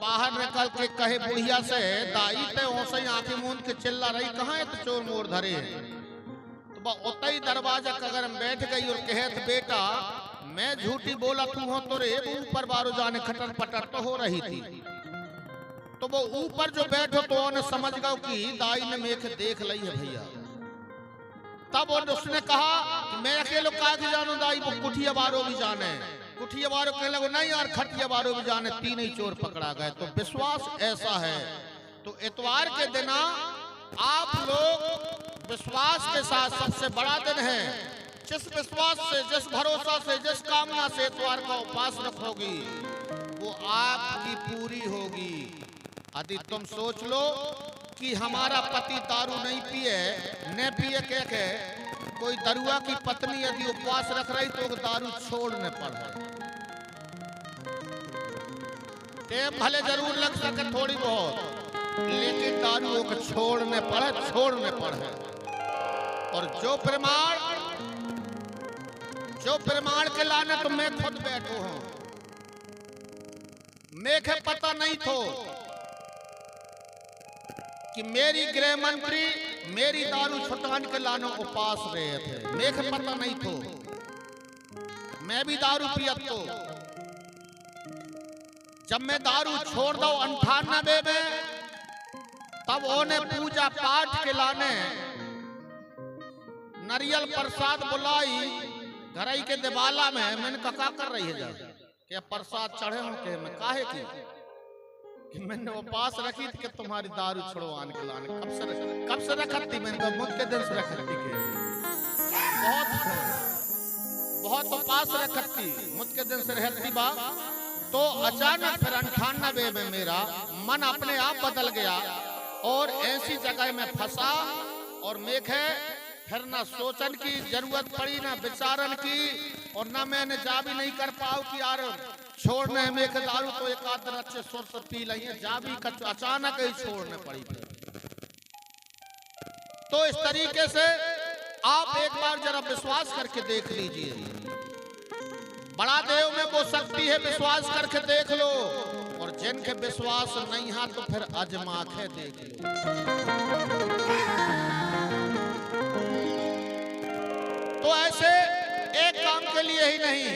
बाहर निकल के कहे बुढ़िया से, दाई ते ओसे आंखें मूंद के चिल्ला रही, कहाँ है तो चोर मोर धरे। तो बा उतई दरवाजा कगर में बैठ गई और कहत, बेटा मैं झूठी बोला तू हो तो रे ऊपर बारो जाने खटर पटर तो हो रही थी। तो वो ऊपर जो बैठो तो उन्हें समझ गया कि दाई ने मेख देख ली है भैया। तब उसने कहा कि मैं अकेले काहे जानू दाई, वो कुठिया बारो भी जाने। कुठिया बारो कहने लगे, नहीं यार खटिया बारो भी जाने, तीन ही चोर पकड़ा गए। तो विश्वास ऐसा है। तो इतवार के दिन आप लोग विश्वास के साथ, सबसे बड़ा दिन है, जिस विश्वास से, जिस भरोसा से, जिस कामना से इतवार का उपवास रखोगी वो आपकी पूरी होगी। यदि तुम सोच लो कि हमारा पति दारू नहीं पिए, न पिए के कोई दरुआ की पत्नी यदि उपवास रख रही तो दारू छोड़ने पड़े। टेम भले जरूर लग सके थोड़ी बहुत, लेकिन दारू को छोड़ने पड़े। और जो प्रमाण के लाने तो मैं खुद बैठो हूं, मेरे पता नहीं थो कि मेरी गृह मंत्री मेरी दारू छुटान के लाने उपास रहे थे। मेरे पता नहीं थो, मैं भी दारू पियत तो। जब मैं दारू छोड़ दो 98 में, तब उन्हें पूजा पाठ के लाने नारियल प्रसाद बुलाई घरई के दिवाला में। मैंने कहा कर रही है जा क्या प्रसाद चढ़े हूं के मैं काहे की कि मैंने उपवास रखी थी कि तुम्हारी दारू छुड़वाने के लाने। कब से रखती मैंने कहा मुझ के दिन से रखती के बहुत उपवास रखती मुझ के दिन से रहती बा। तो अचानक फिर 98 में मेरा मन अपने आप बदल गया और ऐसी जगह में फंसा और मेघे फिर ना सोचन की जरूरत पड़ी, ना विचारन की, और ना मैंने जा भी नहीं कर पाऊ कि यार छोड़ने में दारू तो एक आध अच्छे सुर से पी लेंगे, जा भी अचानक ही छोड़ने पड़ी। तो इस तरीके से आप एक बार जरा विश्वास करके देख लीजिए। बड़ा देव में वो शक्ति है, विश्वास करके देख लो। और जिनके विश्वास नहीं है तो फिर आजमा के देख लो। तो ऐसे एक काम के लिए ही नहीं,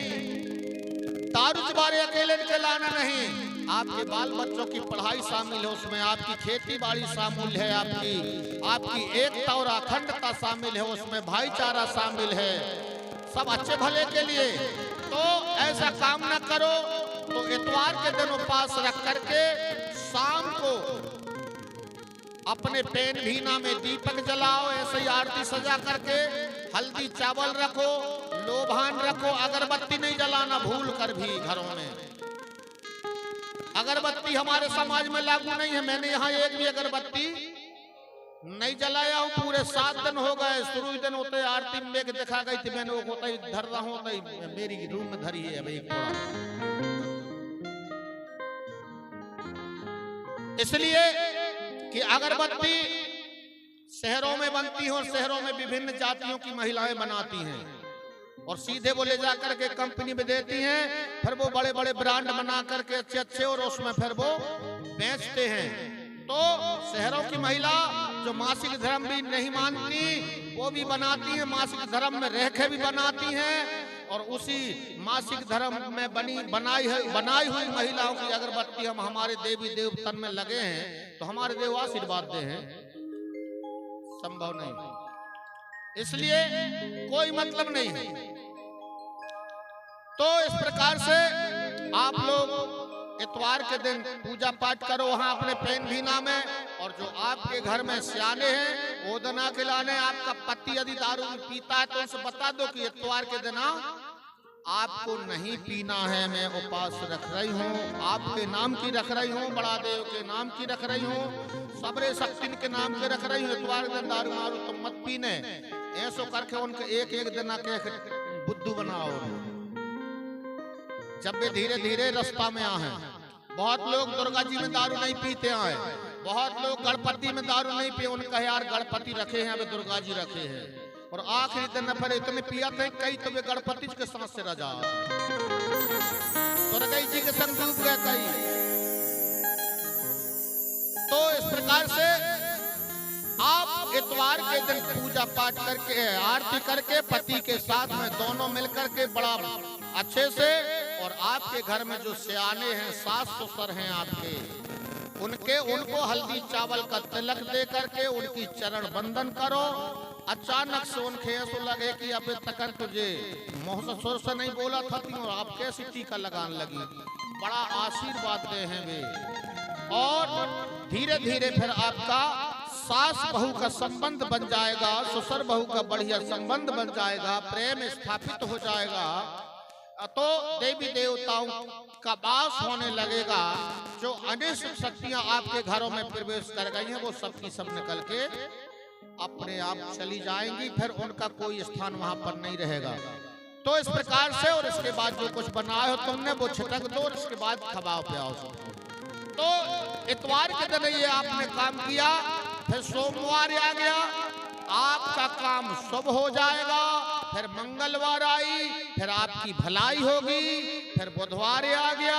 दारू बारे अकेले के लाना नहीं, आपके बाल बच्चों की पढ़ाई शामिल है उसमें, आपकी खेती बाड़ी शामिल है, आपकी एकता और अखंडता शामिल है उसमें, भाईचारा शामिल है, सब अच्छे भले के लिए। तो ऐसा काम ना करो तो इतवार के दिन उपवास रख करके शाम को अपने पेन भीना में दीपक जलाओ, ऐसे ही आरती सजा करके हल्दी चावल रखो, लोभान रखो। अगरबत्ती नहीं जलाना भूल कर भी घरों में। अगरबत्ती हमारे समाज में लागू नहीं है। मैंने यहाँ एक भी अगरबत्ती नहीं जलाया हूँ। पूरे 7 दिन हो गए। शुरू दिन होते आरती में मेघ दिखा गई थी, मैंने वो होता ही धर रहा हूँ, मेरी रूम में धरी है एक थोड़ा। इसलिए कि अगरबत्ती शहरों में बनती है और शहरों में विभिन्न जातियों की महिलाएं बनाती हैं और सीधे वो ले जाकर के कंपनी में देती हैं। फिर वो बड़े बड़े ब्रांड बना करके अच्छे और उसमें फिर वो बेचते हैं। तो शहरों की महिला जो मासिक धर्म भी नहीं मानती वो भी बनाती है, मासिक धर्म में रह के भी बनाती हैं। और उसी मासिक धर्म में बनाई हुई महिलाओं की अगरबत्ती हम हमारे देवी देवतन में लगे हैं तो हमारे देव आशीर्वाद दे हैं, संभव नहीं। इसलिए कोई मतलब नहीं है। तो इस प्रकार से आप लोग इतवार के दिन पूजा पाठ करो वहां अपने पेन भीना में। और जो आपके घर में सियाने हैं ओदना खिलाने, आपका पति यदि दारू पीता है तो उसे बता दो कि इतवार के दिन आपको नहीं पीना है, मैं उपवास रख रही हूँ, आपके नाम की रख रही हूँ, बड़ा देव के नाम की रख रही हूँ, सबरे शक्ति के नाम के रख रही हूँ। इतवार के दिन दारू मारू तो मत पीने। ऐसो करके उनके एक दिन आके बुद्धू बनाओ। जब वे धीरे धीरे रास्ता में आए, बहुत लोग दुर्गा जी में दारू नहीं पीते आए, बहुत लोग गणपति में दारू नहीं पिए। उनका यार गणपति रखे हैं, अभी दुर्गा जी रखे हैं। और आखिरी दिन फिर इतने पिया थे कई तो वे गणपति के सांस से रजा दुर्गा जी के संग डूब गए कई। प्रकार से आप इतवार के दिन पूजा पाठ करके आरती करके पति के साथ में दोनों मिलकर के बड़ा अच्छे से, और आपके घर में जो सियाने हैं सास ससुर हैं आपके, उनको हल्दी चावल का तिलक दे करके उनकी चरण बंदन करो। अचानक से उनके ऐसा लगे कि अबे तक तुझे मुंह ससुर से नहीं बोला था और आप कैसी टीका लगाने लगी, बड़ा आशीर्वाद दे हैं वे। और धीरे धीरे फिर आपका सास बहू का संबंध बन जाएगा, ससुर बहू का बढ़िया संबंध बन जाएगा, प्रेम स्थापित हो जाएगा। तो देवी देवताओं का वास होने लगेगा। जो अनिष्ट शक्तियां आपके घरों में प्रवेश कर गई हैं वो सब की सब निकल के अपने आप चली जाएंगी, फिर उनका कोई स्थान वहां पर नहीं रहेगा। तो इस प्रकार से, और इसके बाद जो कुछ बनाए हो तुमने वो छिटक दो और इसके बाद खवाओ पियाओ। तो इतवार के दिन ये आपने काम किया, फिर सोमवार आ गया, आपका काम शुभ हो जाएगा। फिर मंगलवार आई, फिर आपकी भलाई होगी। फिर बुधवार आ गया,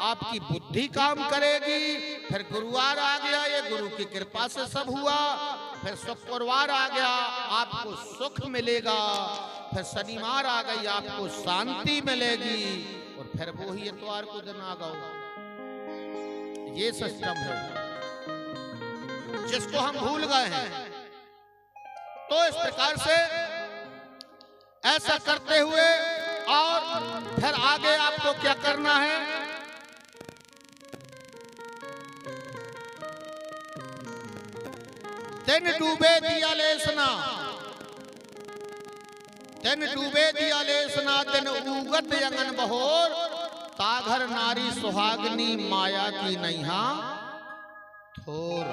आपकी बुद्धि काम करेगी। फिर गुरुवार आ गया, ये गुरु की कृपा से सब हुआ। फिर शुक्रवार आ गया, आपको सुख मिलेगा। फिर शनिवार आ गई, आपको शांति मिलेगी। और फिर वो ही इतवार को दिन आ गया। ये सिस्टम है जिसको हम भूल गए हैं। तो इस प्रकार से ऐसा करते हुए, और फिर आगे आपको क्या करना है, दिन डूबे दिया लेसना, दिन डूबे दिया लेसना, दिन उगत यंगन बहोर, ताघर नारी सुहागनी माया की नैहा थोर।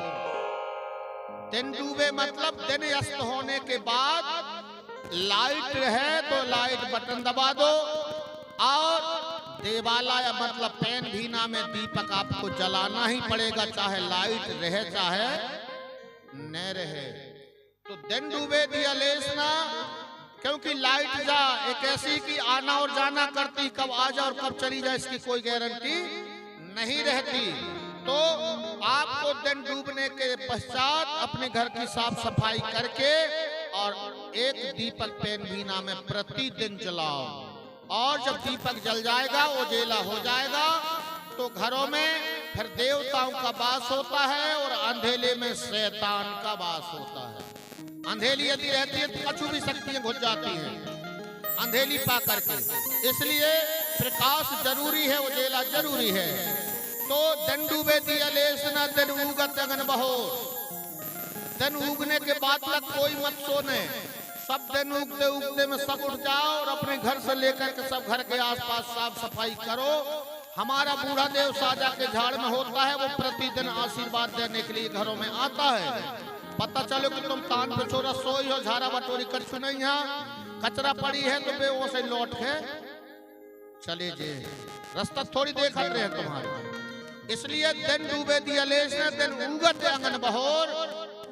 दिन डूबे मतलब दिन अस्त होने के बाद लाइट है तो लाइट बटन दबा दो, और देवाला या मतलब पैन भीना में दीपक आपको जलाना ही पड़ेगा, चाहे लाइट रहे चाहे न रहे। तो दिन डूबे दिया लेसना, क्योंकि लाइट जा एक ऐसी कि आना और जाना करती, कब आ जाए और कब चली जाए इसकी कोई गारंटी नहीं रहती। तो आपको दिन डूबने के पश्चात अपने घर की साफ सफाई करके और एक दीपक पैन भीना में प्रतिदिन जलाओ। और जब दीपक जल जाएगा, उजेला हो जाएगा, तो घरों में फिर देवताओं का वास होता है और अंधेले में शैतान का वास होता है। अंधेली यदि रहती है तो कछु भी शक्तियां घुस जाती हैं अंधेली पा करके, इसलिए प्रकाश जरूरी है, उजेला जरूरी है। तो दिन डूबे दिया लेसना, दिन उगत अगन बहोर, दिन उगने के बाद तक कोई मत सोने, सब दिन उगते उगते में सब उठ जाओ और अपने घर से लेकर के सब घर के आसपास साफ सफाई करो। हमारा बूढ़ा देव साजा के झाड़ में होता है, वो प्रतिदिन आशीर्वाद देने के लिए घरों में आता है। पता चलो कि तुम कान पे छोरा सोई हो, झाड़ा बटोरी कर नहीं, यहाँ कचरा पड़ी है तो वे से लौट के चले जे, रास्ता थोड़ी देख रहे हैं तुम्हारे। इसलिए दिन डूबे दिया लेसना, दिन उगत आंगन बहोर,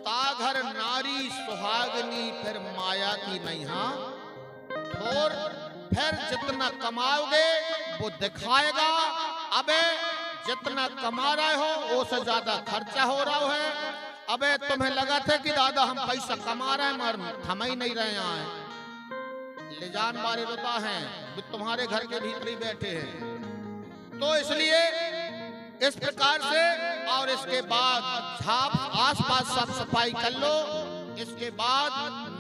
ताघर नारी सुहागनी, फिर माया की नैहा थोर। फिर जितना कमाओगे वो दिखाएगा। अबे जितना कमा रहे हो उससे ज्यादा खर्चा हो रहा है। अबे तुम्हें लगा था कि दादा हम पैसा कमा रहे हैं मगर थम ही नहीं रहे हैं, ले जान मारे रोता है, तुम्हारे घर के भीतर ही बैठे हैं। तो इसलिए इस प्रकार से, और इसके बाद झाप आसपास साफ सफाई कर लो। इसके बाद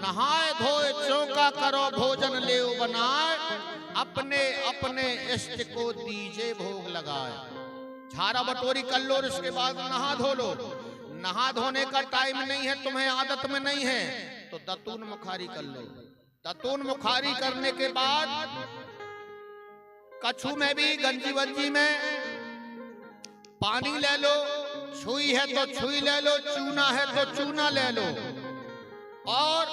नहाए धोए चौका करो, भोजन ले बनाए, अपने अपने इष्ट को दीजे भोग लगाए। झाड़ा बटोरी कर लो और इसके बाद नहा धो लो। नहा धोने का टाइम नहीं है तुम्हें, आदत में नहीं है, तो दतून मुखारी कर लो। दतून मुखारी करने के बाद कछु में भी गंजी वंजी में पानी ले लो, छुई है तो छुई ले लो, चूना है तो चूना ले लो। और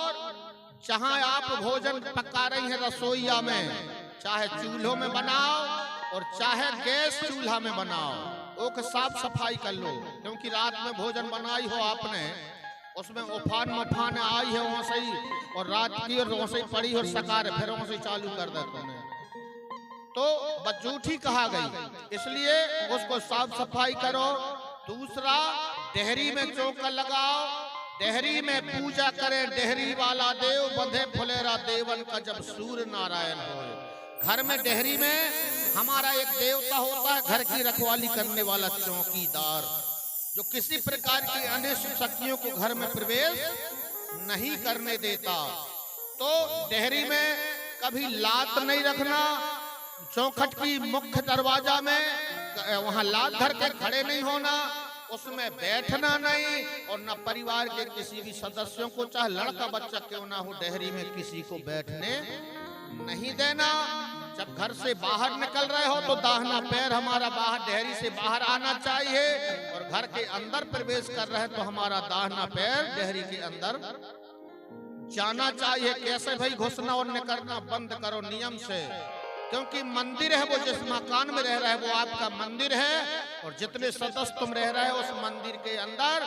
जहां आप भोजन पका रही हैं रसोईया में, चाहे चूल्हों में बनाओ और चाहे गैस चूल्हा में बनाओ, ओके साफ सफाई कर लो। क्योंकि रात में भोजन बनाई हो आपने, उसमें उफान मफान आई है वहां से ही, और रात की और वहां से पड़ी और सकार फिर वहां से चालू कर देते हैं, तो बजूठी कहा गई। इसलिए उसको साफ सफाई करो, दूसरा, डेहरी में चौका लगाओ, डेहरी में पूजा करें, डेहरी वाला देव बंधे फुलेरा देवन का जब सूर्य नारायण हो। घर में डेहरी में हमारा एक देवता होता है, घर की रखवाली करने वाला चौकीदार, जो किसी प्रकार की अनिष्ट शक्तियों को घर में प्रवेश नहीं करने देता। तो डेहरी में कभी लात नहीं रखना, चौखट की मुख्य दरवाजा में वहां लात धर के खड़े नहीं होना, उसमें बैठना नहीं, और न परिवार के किसी भी सदस्यों को, चाहे लड़का बच्चा क्यों ना हो, डेहरी में किसी को बैठने नहीं देना। जब घर से बाहर निकल रहे हो तो दाहिना पैर हमारा बाहर डेहरी से बाहर आना चाहिए, और घर के अंदर प्रवेश कर रहे हैं तो हमारा दाहिना पैर डेहरी के अंदर जाना चाहिए। कैसे भाई? घुसना और निकलना बंद करो नियम से, क्योंकि मंदिर है वो, जिस मकान में रह रहा है वो आपका मंदिर है, और जितने सदस्य तुम रह रहे हो उस मंदिर के अंदर,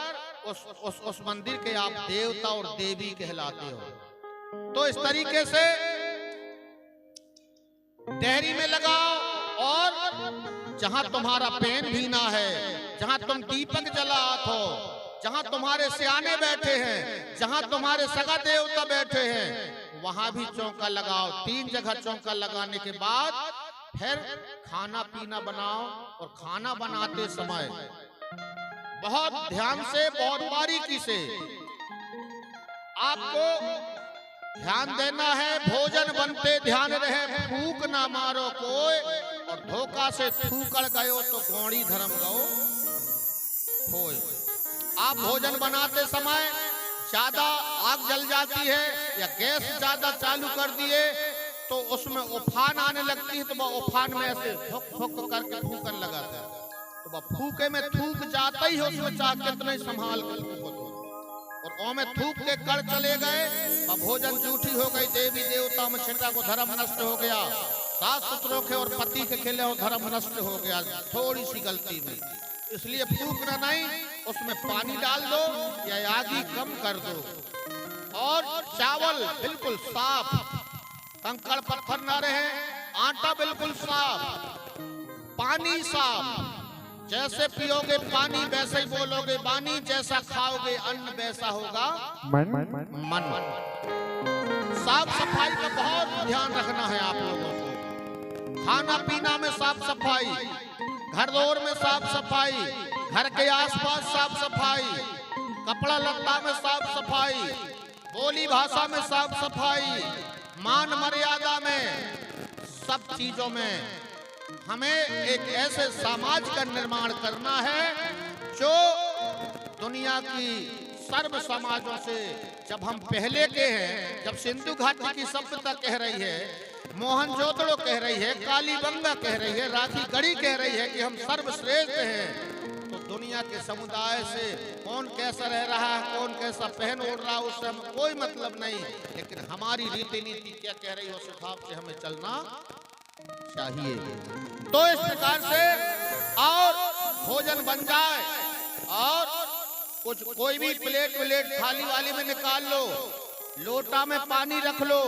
उस मंदिर के आप देवता और देवी कहलाते हो। तो इस तरीके से डेहरी में लगाओ, और जहां तुम्हारा पेन भीना है, जहां तुम दीपक जलात हो, जहां तुम्हारे सियाने बैठे हैं, जहां तुम्हारे सगा देवता बैठे हैं, वहां भी चौका लगाओ। 3 जगह चौका लगाने के बाद फिर खाना पीना बनाओ, और खाना बनाते समय बहुत ध्यान से, बहुत बारीकी से आपको ध्यान देना है। भोजन बनते ध्यान रहे, फूक ना मारो कोई, और धोखा से थूकड़ गयो तो गौड़ी धर्म गयो होय। आप भोजन बनाते समय ज्यादा आग जल जाती है या गैस ज्यादा चालू कर दिए तो उसमें उफान आने लगती है, तो वह उफान में ऐसे फुक फुक करके फूकन लगाता है, तो वह फूके में थूक जाता ही है, उसमें चाहे कितना ही संभाल कर फूको, और ओ में थूक के कड़ चले गए, वह भोजन झूठी हो गई, देवी देवता में छिटा को धर्म नष्ट हो गया, सास ससुरों के और पति के खेले हो धर्म नष्ट हो गया थोड़ी सी गलती में। इसलिए फूकना नहीं, उसमें पानी डाल दो या आगी कम कर दो, और चावल बिल्कुल साफ, कंकड़ पत्थर ना रहे, आटा बिल्कुल साफ, पानी साफ, जैसे पियोगे पानी वैसे ही बोलोगे बानी, जैसा खाओगे अन्न वैसा होगा मन। साफ सफाई का बहुत ध्यान रखना है आप लोगों को। खाना पीना में साफ सफाई, घर दौर में साफ सफाई, घर के आसपास साफ सफाई, कपड़ा लत्ता में साफ सफाई, बोली भाषा में साफ सफाई, मान मर्यादा में, सब चीजों में हमें एक ऐसे समाज का निर्माण करना है जो दुनिया की सर्व समाजों से, जब हम पहले के हैं, जब सिंधु घाटी की सभ्यता कह रही है, मोहनजोदड़ो कह रही है, कालीबंगा कह रही है, राखी गढ़ी कह रही है कि हम सर्वश्रेष्ठ हैं, तो दुनिया के समुदाय से कौन कैसा रह रहा है, कौन कैसा पहन ओढ़ रहा है, उससे हमें कोई मतलब नहीं, लेकिन हमारी रीति नीति क्या कह रही है उस हिसाब से हमें चलना चाहिए। तो इस प्रकार से और भोजन बन जाए, और कुछ कोई भी प्लेट थाली वाली में निकाल लो, लोटा में पानी रख लो,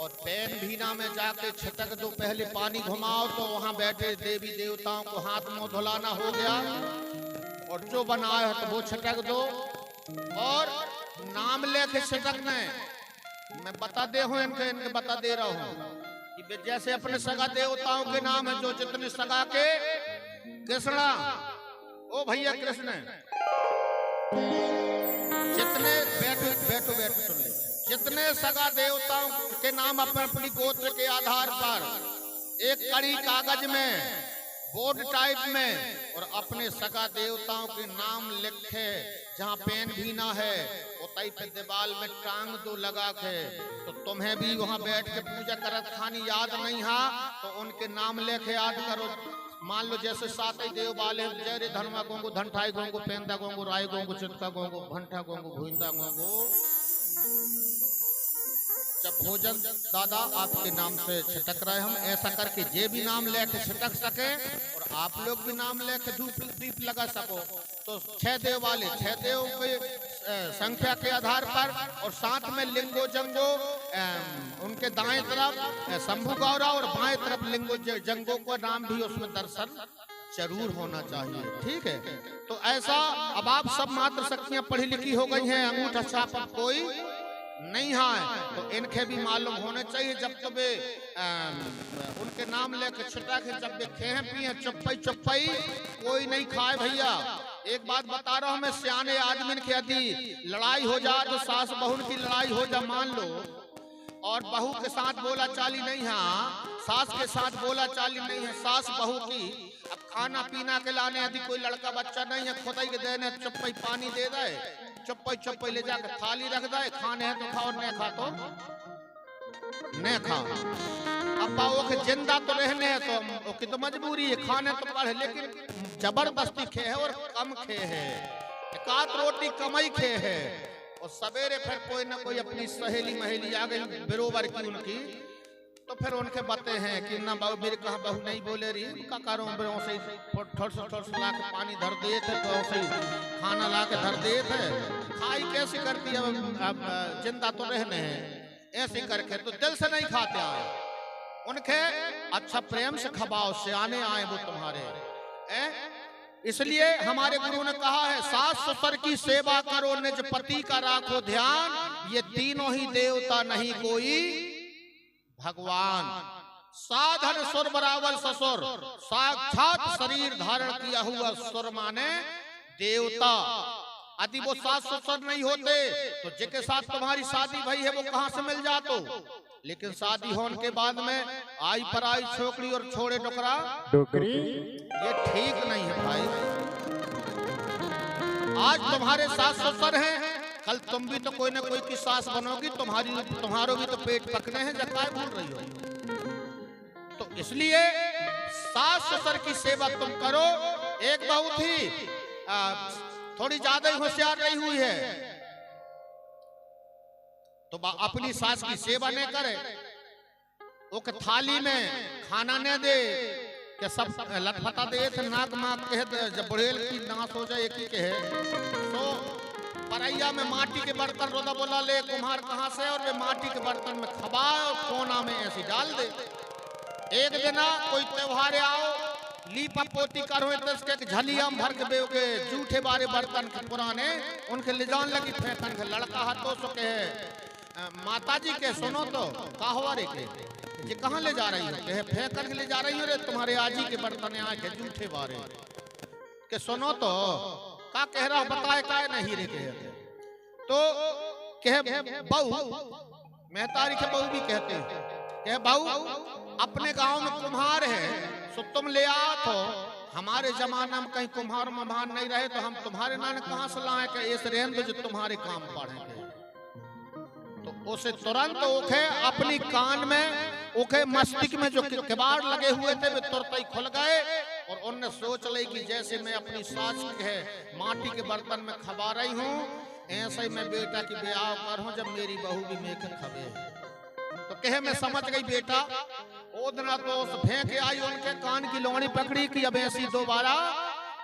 और पैन भीना में जाके छिटक दो, पहले पानी घुमाओ तो वहां बैठे देवी देवताओं को हाथ मुंह धुलाना हो गया, और जो बनाया है तो वो छिटक दो, और नाम लेके छिटकना है। मैं बता दे हूं इनके बता दे रहा हूं कि जैसे अपने सगा देवताओं के नाम है, जो जितने सगा के, कृष्णा, ओ भैया कृष्ण, जितने बैठो सुन ले, जितने सगा देवताओं के नाम अपनी गोत्र के आधार पर एक कड़ी कागज में, बोर्ड टाइप में, और अपने सगा देवताओं के नाम लिखे, जहाँ पेन भी ना है उतई पे दीवाल में टांग दो लगा के, तो तुम्हें भी वहाँ बैठ के पूजा करत खानी याद नहीं हा तो उनके नाम लेके याद करो। मान लो जैसे सात ही देव वाले, जय धनवा गोंगो, धनठाई गोंगो, पेंदा गोंगो, राय गोंगो, चिटका गोंगो, भंटा गोंगो, भूंदा गोंगो। जब भोजन दादा आपके नाम से छिटक रहे, हम ऐसा करके जे भी नाम लेके छिटक सके और आप लोग भी नाम लेके धूप दीप लगा सको, तो 6 देव वाले 6 देव के संख्या के आधार पर, और साथ में लिंगो जंगो, उनके दाएं तरफ शंभु गौरा और बाएं तरफ लिंगो जंगो का नाम भी उसमें दर्शन जरूर होना चाहिए। ठीक है, तो तो ऐसा अब आप सब मात्र शक्तियां पढ़ी लिखी हो गई हैं, अंगूठा छाप अब कोई नहीं है, तो इनके भी मालूम होने चाहिए। जब तब उनके नाम लेके छिटा के जब वे खेहे पिए चुप्पई चुप्पई कोई नहीं खाए भैया। एक बात बता रहा हूं मैं, सियाने आदमी के यदि लड़ाई हो जाए तो सास बहू की लड़ाई हो जा मान लो, और बहू के साथ बोला चाली नहीं है, सास के साथ बोला चाली नहीं है, सास बहू की अब खाना पीना के लाने यदि कोई लड़का बच्चा नहीं है, खुदाई के देने चुप्पई पानी दे दे, चुप्पई चुप्पई ले जाकर थाली रख दे, खाने है तो खाओ, नहीं खा तो नहीं खाओ। अब बाबू के जिंदा तो रहने है तो उसकी तो मजबूरी है, खाने तो पड़े, लेकिन जबरदस्ती खे है और कम खे है, एक आध रोटी कमाई खे है। और सवेरे फिर कोई ना कोई अपनी सहेली महेली आ गई बरोबर की उनकी, तो फिर उनके बातें हैं कि ना बाबू मेरे कहा बहू नहीं बोले रही, उनका कारों से थोड़ा ला के पानी धर दे थे, तो ऐसे खाना ला के धर दे थे, खाई कैसे करती है, अब जिंदा तो रहने हैं ऐसे करके, तो दिल से नहीं खाते आए उनके, अच्छा प्रेम से खबाओ, सियाने आए वो तुम्हारे। इसलिए हमारे गुरु ने कहा है, सास ससुर की सेवा करो, निज पति का राखो ध्यान, ये तीनों ही देवता नहीं कोई भगवान। साधन सुर बराबर ससुर, साक्षात शरीर धारण किया हुआ सुर माने देवता। यदि वो सास ससुर नहीं होते तो जिसके साथ तुम्हारी शादी भई है वो कहां से मिल जातो, लेकिन शादी होने के बाद में आई पर आई छोकरी और छोड़े डोकरा डोकरी, ये ठीक नहीं है भाई। आज तुम्हारे सास ससुर हैं, कल तुम भी तो कोई ना कोई की सास बनोगी, तुम्हारो भी तो पेट पकने हैं, जब काय भूल रही हो। तो इसलिए सास ससुर की सेवा तुम करो। एक बहू थी थोड़ी ज्यादा ही होशियार रही हुई है, तो अपनी सास की सेवा नहीं करे, वो के थाली में खाना न दे के सब लटपटा दे थे, नाक माक कह दे, जब बुढ़ेल की नाश हो जाए एक ही कहे, तो परैया में माटी के बर्तन रोदा बोला ले कुम्हार कहाँ से, और वे माटी के बर्तन में खबाए और कोना में ऐसी डाल दे। एक दिन कोई त्योहार आओ, लीपा पोती करो, के झलियाम भर के बेओगे जूठे बारे बर्तन के पुराने, उनके ले जान लगी फेंकन के, लड़का हाथों सो के माता जी के सुनो तो काहवारे के ये कहाँ ले जा रही हो, कहे फेंकन के ले जा रही हो रे, तुम्हारे आजी के बर्तन आए के जूठे बारे के, सुनो तो का कह रहा बताए काय नहीं रे कहे, तो कहे बहू, मेहतारी के बहू भी कहते हैं, कहे बहू अपने गांव में कुम्हार है, सो तुम ले आओ, तो हमारे जमाना में कहीं कुम्हार महान नहीं रहे, तो हम तुम्हारे नाम कहां से लाए के इस रेंद्र जो तुम्हारे काम पड़ेंगे। तो उसे तुरंत ओखे अपनी कान में, ओखे मस्तिष्क में जो किबाड़ लगे हुए थे वे तुरंत ही खुल गए, और उनने सोच ली कि जैसे मैं अपनी सास के माटी के बर्तन में खबा रही हूँ, ऐसे ही मैं बेटा की ब्याह करूं जब मेरी बहू भी मेख खबे। तो कहे मैं समझ गई बेटा, ओ दिना तो उस फेंक आई, उनके कान की लोहड़ी पकड़ी कि अब ऐसी दोबारा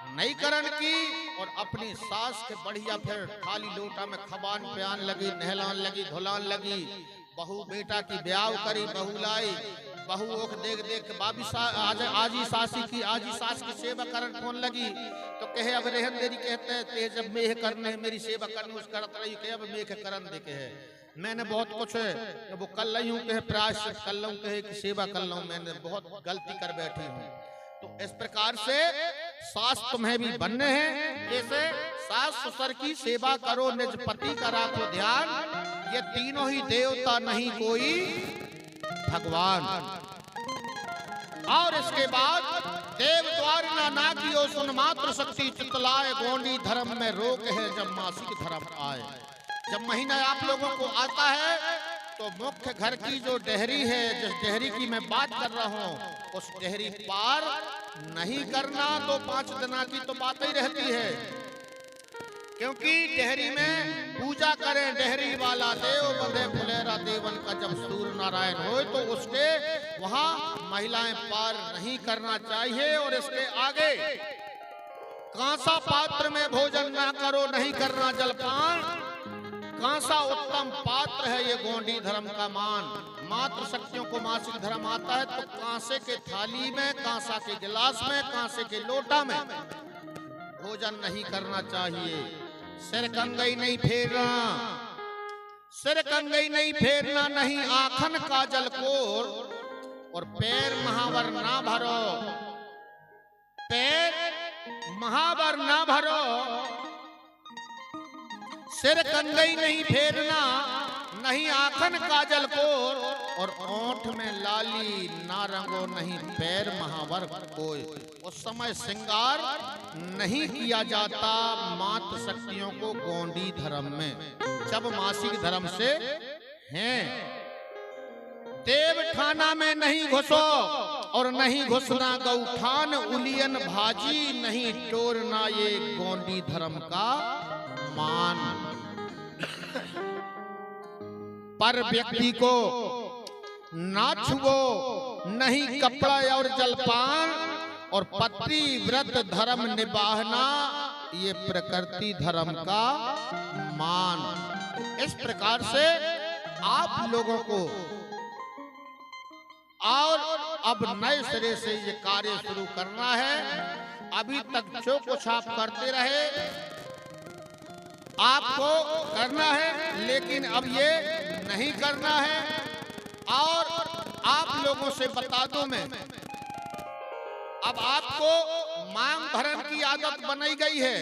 नहीं करन की, और अपनी सास के बढ़िया फिर थाली लोटा में खबान प्यान लगी, नहलान लगी, धुलान लगी, बहू बेटा की ब्याह करी, बहू लाई, बहू ओख देख देख बाबी आजी सासी की, आजी सास की सेवा करन कौन लगी, तो कहे अब रहन देरी, कहते हैं तेज अब मेह करने मेरी सेवा करने उस करत रही, कहे अब मेह करन दे, कहे मैंने बहुत कुछ है वो कर रही हूँ, कहे प्रायश्चित कर लूँ, कहे कि सेवा कर लूँ, मैंने बहुत गलती कर बैठी हूँ। तो इस प्रकार से सास तुम्हें भी बनने हैं, जैसे सास ससुर की सेवा करो, निज पति का राखो ध्यान, ये तीनों ही देवता नहीं कोई भगवान। और इसके बाद देव द्वार ना कियो सुन मात्र शक्ति चितलाए, गोंडी धर्म में रोक है जब मासिक धर्म आए। जब महीना आप लोगों को आता है तो मुख्य घर की जो डेहरी है, जिस डेहरी की मैं बात कर रहा हूँ, उस डेहरी पार नहीं करना, तो 5 दिना की तो बात ही रहती है, क्योंकि डेहरी में पूजा करें डेहरी वाला देव बंदे फुलेरा देवन का जब सूर्य नारायण हो, तो उसके वहां महिलाएं पार नहीं करना चाहिए। और इसके आगे कांसा पात्र में भोजन ना करो, नहीं करना जलपान, कांसा उत्तम पात्र है, ये गोंडी धर्म का मान। मात्र शक्तियों को मासिक धर्म आता है तो कांसे के थाली में, कांसा के गिलास में, कांसे के लोटा में भोजन नहीं करना चाहिए। सिर कंगई नहीं फेरना, सिर कंगई नहीं फेरना, नहीं आखन काजल कोर, और पैर महावर ना भरो, पैर महावर ना भरो। सिर कंगई नहीं फेरना, नहीं आखन काजल कोर, और ओंठ में लाली ना रंगो, नहीं पैर महावर कोई। उस समय श्रृंगार नहीं किया जाता मातृ शक्तियों को गोंडी धर्म में, जब मासिक धर्म से हैं। देव ठाना में नहीं घुसो, और नहीं घुसना गौठान, उलियन भाजी नहीं टोरना, ये गोंडी धर्म का मान। पर व्यक्ति को ना छुओ, नहीं कपड़ा और जलपान, और पति व्रत धर्म निभाना, ये प्रकृति धर्म का मान। इस प्रकार से आप लोगों को और अब नए सिरे से ये कार्य शुरू करना है। अभी तक जो कुछ आप करते रहे आपको करना है, लेकिन अब ये नहीं करना है। और आप लोगों से बता दूं मैं, अब आपको मांग भरण की आदत बनाई गई है,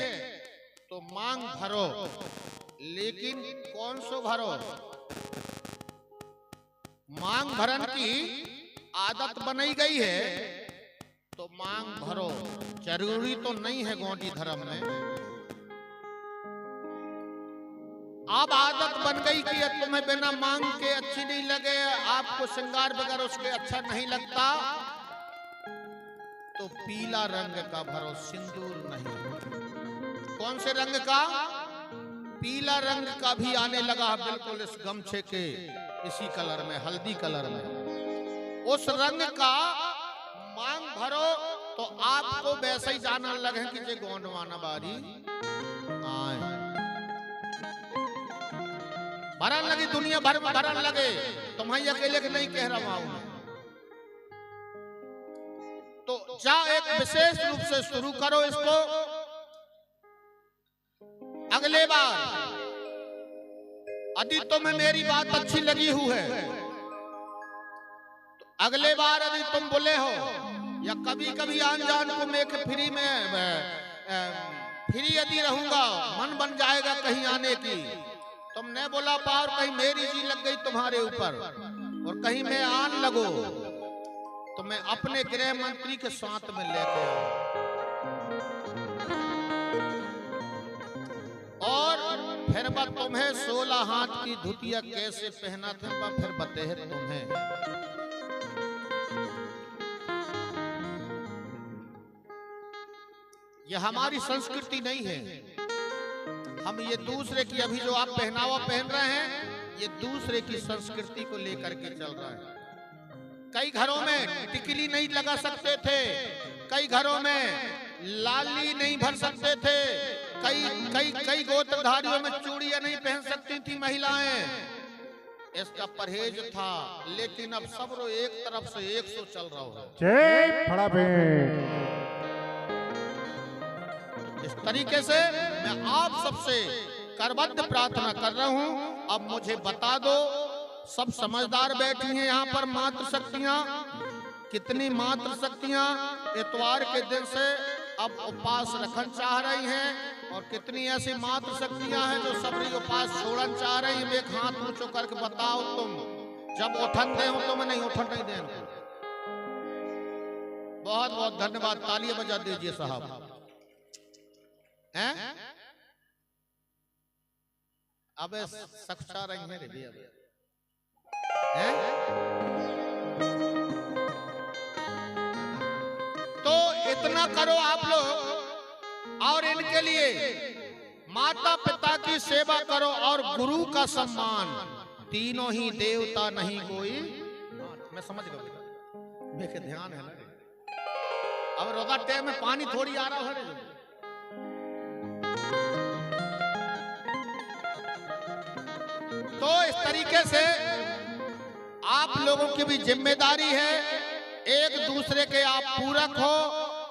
तो मांग भरो, लेकिन कौन सो भरो? मांग भरण की आदत बनाई गई है तो मांग भरो। जरूरी तो नहीं है गोंडी धर्म में। अब आदत बन गई कि तुम्हें बिना मांग के अच्छी नहीं लगे, आपको श्रृंगार बगैर उसके अच्छा नहीं लगता, तो पीला रंग का भरो, सिंदूर नहीं। कौन से रंग का? पीला रंग का भी आने लगा बिल्कुल इस गमछे के इसी कलर में, हल्दी कलर में। उस रंग का मांग भरो तो आपको वैसे ही जानने लगे कि जे गोंडवाना बारी आए। भरन लगी, दुनिया भर में भरन लगे, तुम्हें अकेले के नहीं कह रहा हूं। तो जा एक विशेष रूप से शुरू करो इसको। अगले बार यदि तुम्हें मेरी बात अच्छी लगी हुई है, तो अगले बार यदि तुम बोले हो, या कभी कभी अनजान को मैं फ्री में फ्री यदि रहूंगा, मन बन जाएगा कहीं आने की, तुमने बोला पार कहीं मेरी जी लग गई तुम्हारे ऊपर और कहीं मैं आन लगो, तो मैं अपने गृह मंत्री के साथ में लेके आऊं और फिर बा तुम्हें 16 हाथ की धुतिया कैसे पहना था, बा फिर बते है तुम्हें। यह हमारी संस्कृति नहीं है। हम ये दूसरे की, अभी जो आप पहनावा पहन रहे हैं, ये दूसरे की संस्कृति को लेकर के चल रहा है। कई घरों में टिकली नहीं लगा सकते थे, कई घरों में लाली नहीं भर सकते थे, कई गोत्रधारियों में चूड़ियां नहीं पहन सकती थी महिलाएं। इसका परहेज था, लेकिन अब सब रो एक तरफ से 100 चल रहा हो। जय फड़ाफे। इस तरीके से मैं आप सबसे करबद्ध प्रार्थना कर रहा हूं। अब मुझे बता दो, सब समझदार बैठी हैं यहाँ पर मातृ शक्तियां, कितनी मातृ शक्तियां इतवार के दिन से अब उपवास रखना चाह रही हैं, और कितनी ऐसी मातृ शक्तियां हैं जो सबरी उपवास छोड़ना चाह रही हैं। एक हाथ ऊंचो करके बताओ, तुम जब उठन दे हो तो मैं नहीं उठन नहीं दे। बहुत बहुत धन्यवाद, तालियां बजा दीजिए साहब। हैं? अब सक्षा रही है रे अब हैं? तो इतना करो आप लोग, और इनके लिए माता पिता की सेवा करो और गुरु का सम्मान। तीनों ही देवता नहीं कोई। मैं समझ गया, मेरे ध्यान है ना। अब रोजा टाइम में पानी थोड़ी आ रहा है। तो इस तरीके से आप लोगों की भी जिम्मेदारी है, एक दूसरे के आप पूरक हो,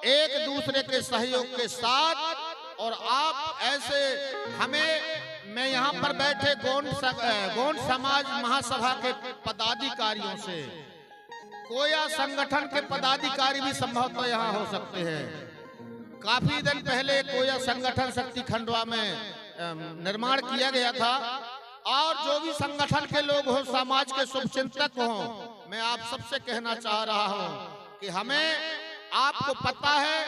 एक दूसरे के सहयोग के साथ और आप ऐसे हमें, मैं यहाँ पर बैठे गोंड समाज महासभा के पदाधिकारियों से, कोया संगठन के पदाधिकारी भी संभवतः यहाँ हो सकते हैं। काफी दिन पहले कोया संगठन शक्ति खंडवा में निर्माण किया गया था, और जो भी संगठन के लोग हो, समाज के शुभचिंतक हो, मैं आप सबसे कहना चाह रहा हूँ कि हमें, आपको पता है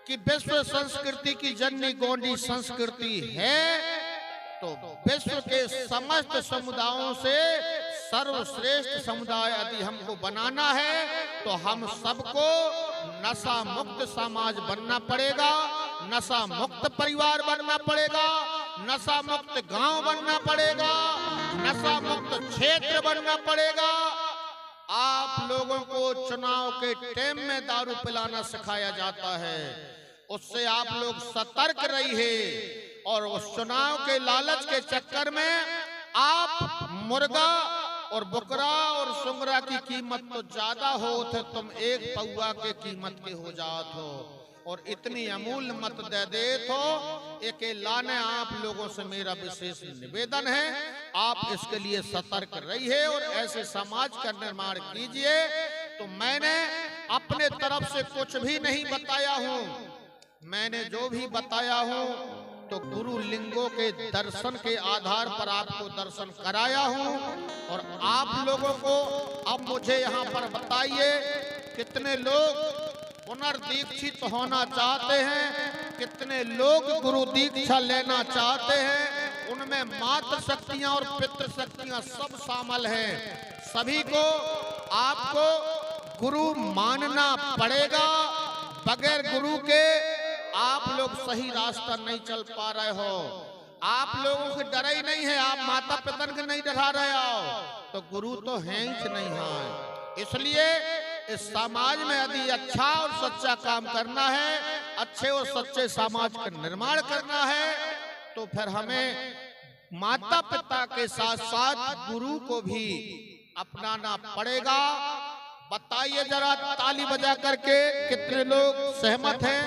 कि विश्व संस्कृति की जननी गोंडी संस्कृति है, तो विश्व के समस्त समुदायों से सर्वश्रेष्ठ समुदाय यदि हमको बनाना है तो हम सबको नशा मुक्त समाज बनना पड़ेगा, नशा मुक्त परिवार बनना पड़ेगा, नशा मुक्त गांव बनना पड़ेगा, नशा मुक्त क्षेत्र बनना पड़ेगा। आप लोगों को चुनाव के टाइम में दारू पिलाना सिखाया जाता है, उससे आप लोग सतर्क रहिए, और उस चुनाव के लालच के चक्कर में आप मुर्गा और बकरा और सुंगरा की कीमत तो ज्यादा होत है, तुम एक पौवा के कीमत के हो जात हो, और इतनी अमूल्य मत दे देत हो। एक लाने आप लोगों से मेरा विशेष निवेदन है, आप इसके लिए सतर्क रहिए और ऐसे समाज का निर्माण कीजिए। तो मैंने अपने तरफ से कुछ भी नहीं बताया हूँ, मैंने जो भी बताया हूँ तो गुरु लिंगों के दर्शन के आधार पर आपको दर्शन कराया हूँ। और आप लोगों को अब मुझे यहाँ पर बताइए, कितने लोग पुनर्दीक्षित होना चाहते हैं, कितने लोग गुरु दीक्षा लेना चाहते हैं? उनमें मातृ शक्तियाँ और पितृ शक्तियाँ सब शामिल हैं। सभी को आपको गुरु मानना पड़ेगा, बगैर गुरु के आप लोग सही रास्ता नहीं चल पा रहे हो। आप लोगों को डर ही नहीं है, आप माता पिता के नहीं डरा रहे हो, तो गुरु तो हैं ही नहीं है। इसलिए इस समाज में यदि अच्छा और सच्चा काम करना है, अच्छे और सच्चे समाज का निर्माण करना है, तो फिर हमें माता पिता के साथ साथ गुरु को भी अपनाना पड़ेगा। बताइए जरा ताली बजा करके कितने लोग सहमत हैं?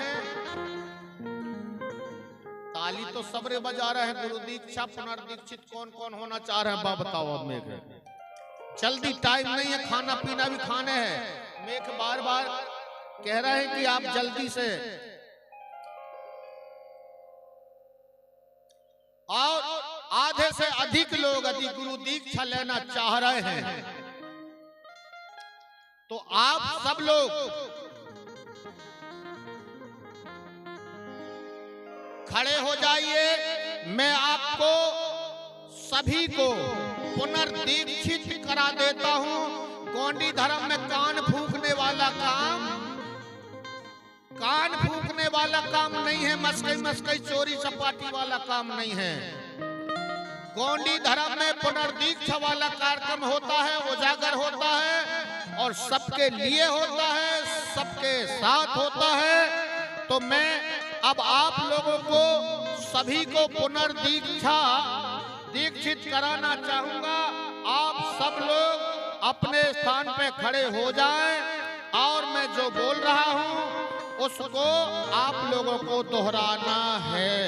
ताली तो सबरे बजा रहे हैं। गुरु दीक्षा पुनर्दीक्षित कौन कौन होना चाह रहे हैं? बा बताओ। अब मेघ जल्दी, टाइम नहीं है, खाना पीना भी खाने हैं। मेघ बार बार कह रहे हैं कि आप जल्दी से। और आधे से अधिक लोग यदि गुरु दीक्षा लेना चाह रहे हैं तो आप सब लोग खड़े हो जाइए। मैं आपको सभी को पुनर्दीक्षित करा देता हूं। गोंडी धर्म में कान फूंकने वाला काम नहीं है, मस्कई चोरी चपाटी वाला काम नहीं है। गोंडी धर्म में पुनर्दीक्षा वाला कार्यक्रम होता है, उजागर होता है और सबके लिए होता है, सबके साथ होता है। तो मैं अब आप लोगों को सभी को पुनर्दीक्षा दीक्षित कराना चाहूंगा। आप सब लोग अपने स्थान पे खड़े हो जाएं और मैं जो बोल रहा हूं उसको आप लोगों को दोहराना है।